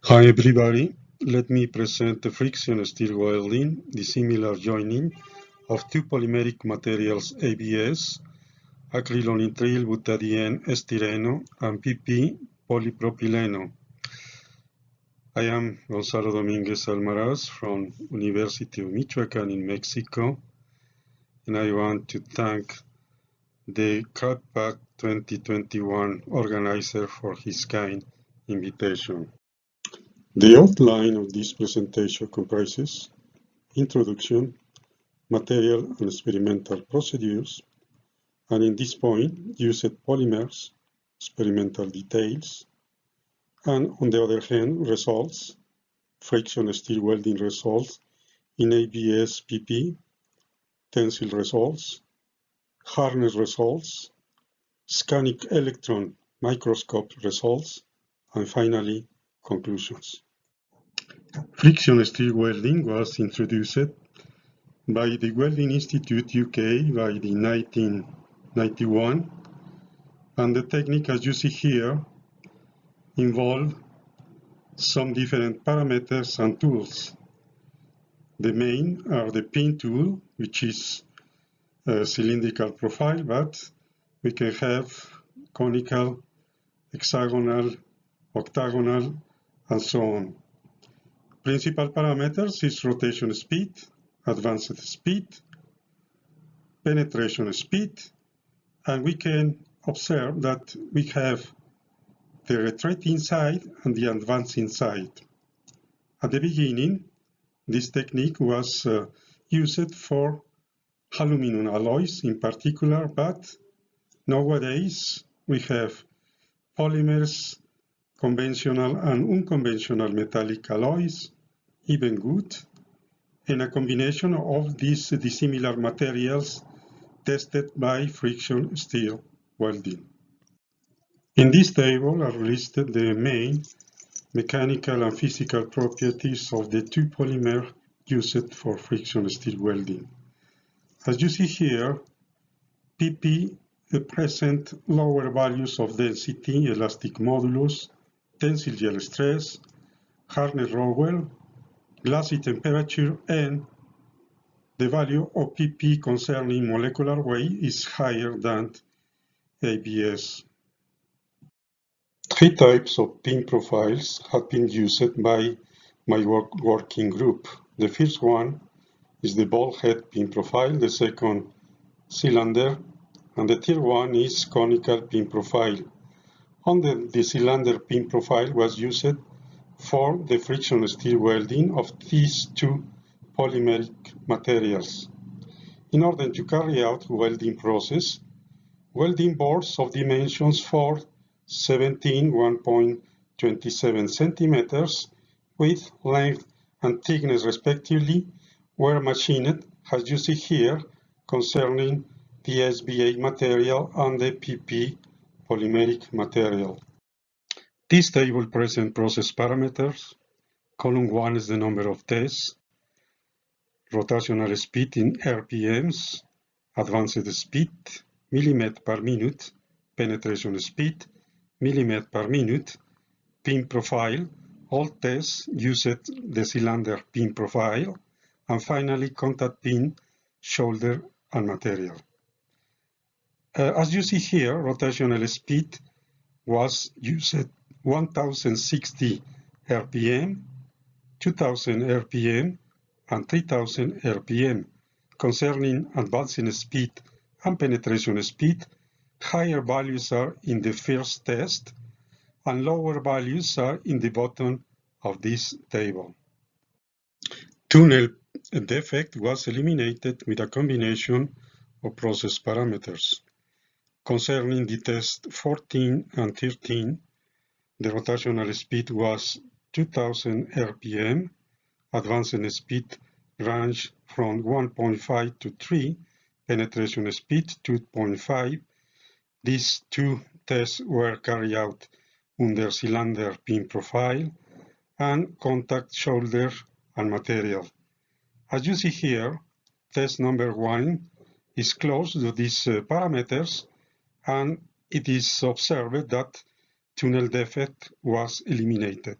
Hi everybody, let me present the friction stir welding, dissimilar joining of two polymeric materials ABS, acrylonitrile butadiene estireno and PP polypropyleno. I am Gonzalo Domínguez Almaraz from University of Michoacán in Mexico, and I want to thank the CADPAC 2021 organizer for his kind invitation. The outline of this presentation comprises introduction, material and experimental procedures, and in this point, used polymers, experimental details, and on the other hand, results, friction stir welding results in ABS PP, tensile results, harness results, scanning electron microscope results, and finally, conclusions. Friction stir welding was introduced by the Welding Institute UK by the 1991, and the technique, as you see here, involved some different parameters and tools. The main are the pin tool, which is a cylindrical profile, but we can have conical, hexagonal, octagonal, and so on. Principal parameters is rotation speed, advanced speed, penetration speed, and we can observe that we have the retreating side and the advancing side. At the beginning, this technique was used for aluminum alloys in particular, but nowadays we have polymers, conventional and unconventional metallic alloys, even good, and a combination of these dissimilar materials tested by friction stir welding. In this table are listed the main mechanical and physical properties of the two polymers used for friction stir welding. As you see here, PP present lower values of density, elastic modulus, tensile gel stress, harness Rowell, glassy temperature, and the value of PP concerning molecular weight is higher than ABS. Three types of pin profiles have been used by my working group. The first one is the ball head pin profile, the second cylinder, and the third one is conical pin profile. The cylinder pin profile was used for the friction stir welding of these two polymeric materials. In order to carry out welding process, welding boards of dimensions 4, 17, 1.27 centimeters with length and thickness respectively were machined, as you see here, concerning the SBA material and the PP polymeric material. This table presents process parameters. Column 1 is the number of tests, rotational speed in RPMs, advanced speed, millimeter per minute, penetration speed, millimeter per minute, pin profile, all tests used the cylinder pin profile, and finally contact pin, shoulder, and material. As you see here, rotational speed was used 1060 RPM, 2000 RPM, and 3000 RPM. Concerning advancing speed and penetration speed, higher values are in the first test, and lower values are in the bottom of this table. Tunnel defect was eliminated with a combination of process parameters. Concerning the test 14 and 13, the rotational speed was 2000 RPM, advanced speed ranged from 1.5 to 3, penetration speed 2.5. These two tests were carried out under cylinder pin profile and contact shoulder and material. As you see here, test number 1 is close to these parameters, and it is observed that tunnel defect was eliminated.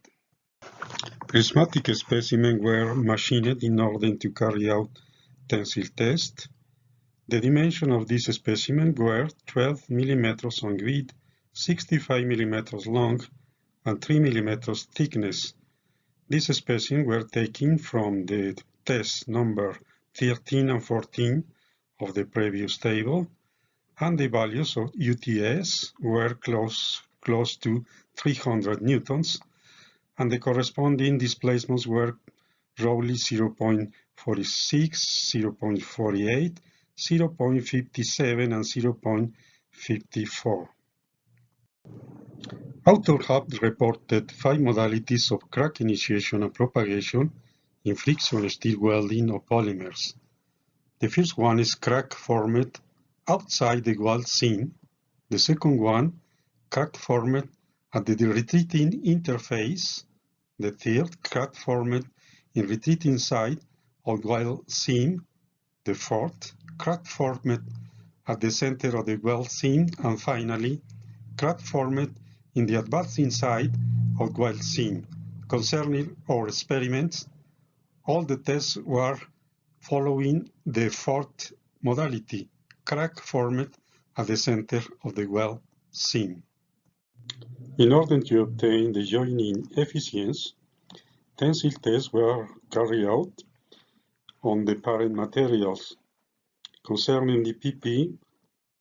Prismatic specimens were machined in order to carry out tensile tests. The dimensions of this specimen were 12 mm on width, 65 mm long, and 3 mm thickness. These specimens were taken from the test number 13 and 14 of the previous table, and the values of UTS were close to 300 newtons, and the corresponding displacements were roughly 0.46, 0.48, 0.57, and 0.54. Authors have reported 5 modalities of crack initiation and propagation in friction stir welding of polymers. The first one is crack formed outside the weld seam. The second one, crack formed at the retreating interface. The third, crack formed in retreating side of weld seam. The fourth, crack formed at the center of the weld seam. And finally, crack formed in the advancing side of weld seam. Concerning our experiments, all the tests were following the fourth modality, crack formed at the center of the weld seam. In order to obtain the joining efficiency, tensile tests were carried out on the parent materials. Concerning the PP,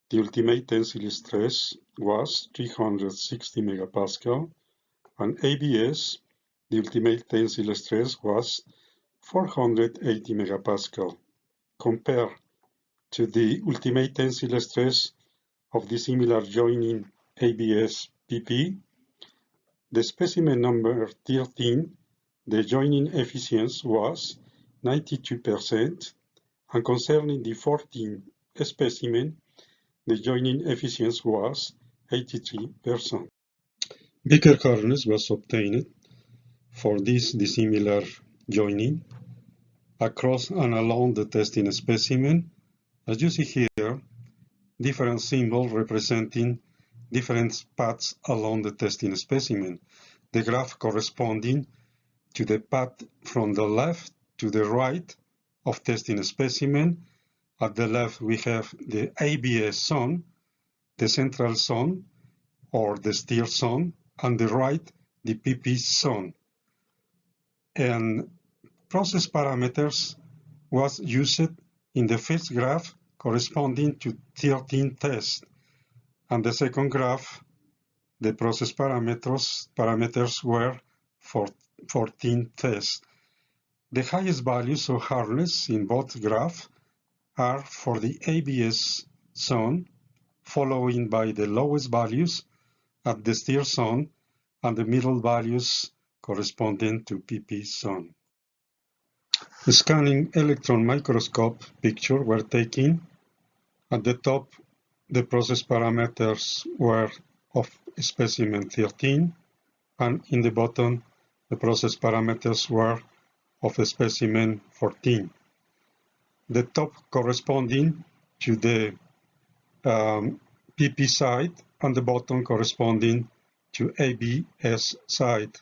the ultimate tensile stress was 360 megapascal, and ABS, the ultimate tensile stress was 480 megapascal. Compared to the ultimate tensile stress of dissimilar joining ABS-PP, the specimen number 13, the joining efficiency was 92%, and concerning the 14th specimen, the joining efficiency was 83%. Becker hardness was obtained for this dissimilar joining across and along the testing specimen. As you see here, different symbols representing different paths along the testing specimen. The graph corresponding to the path from the left to the right of testing specimen. At the left we have the ABS zone, the central zone or the stir zone, and the right the PP zone. And process parameters was used in the first graph corresponding to 13 tests, and the second graph the process parameters were for 14 tests. The highest values of hardness in both graphs are for the ABS zone, followed by the lowest values at the stir zone and the middle values corresponding to PP zone. The scanning electron microscope pictures were taken. At the top, the process parameters were of specimen 13, and in the bottom, the process parameters were of specimen 14. The top corresponding to the PP side and the bottom corresponding to ABS side.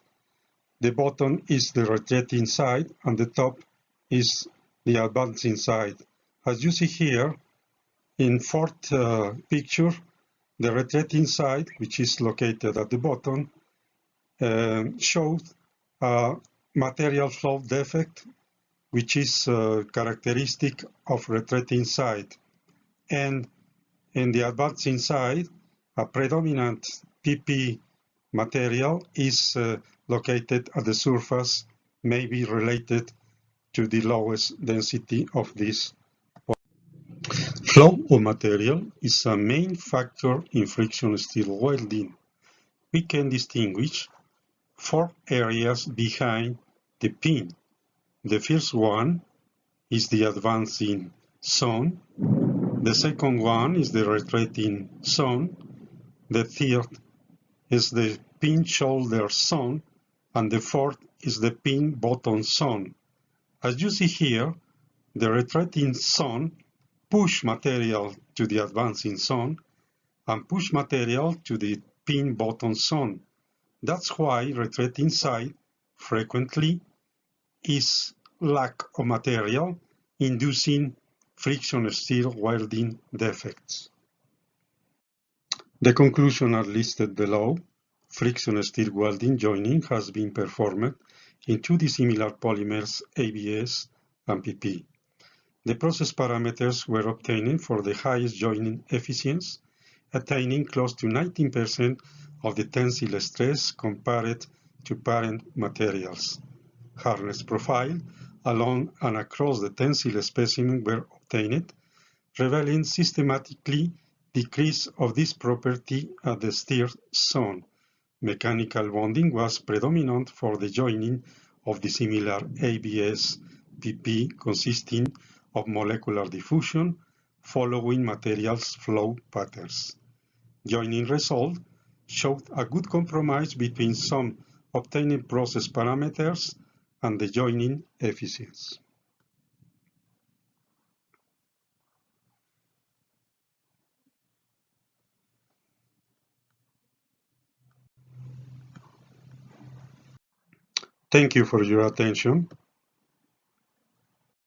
The bottom is the retreating side and the top is the advancing side. As you see here, in fourth picture, the retreating side, which is located at the bottom, shows a material flow defect, which is characteristic of retreating side. And in the advancing side, a predominant PP material is located at the surface, may be related to the lowest density of this. Flow of material is a main factor in friction stir welding. We can distinguish 4 areas behind the pin. The first one is the advancing zone. The second one is the retreating zone. The third is the pin shoulder zone. And the fourth is the pin bottom zone. As you see here, the retreating zone push material to the advancing zone and push material to the pin bottom zone. That's why retreating side frequently is lack of material, inducing friction stir welding defects. The conclusions are listed below. Friction stir welding joining has been performed in two dissimilar polymers ABS and PP. The process parameters were obtained for the highest joining efficiency, attaining close to 19% of the tensile stress compared to parent materials. Hardness profile along and across the tensile specimen were obtained, revealing systematically decrease of this property at the stir zone. Mechanical bonding was predominant for the joining of dissimilar ABS-PP consisting of molecular diffusion following materials flow patterns. Joining result showed a good compromise between some obtained process parameters and the joining efficiency. Thank you for your attention.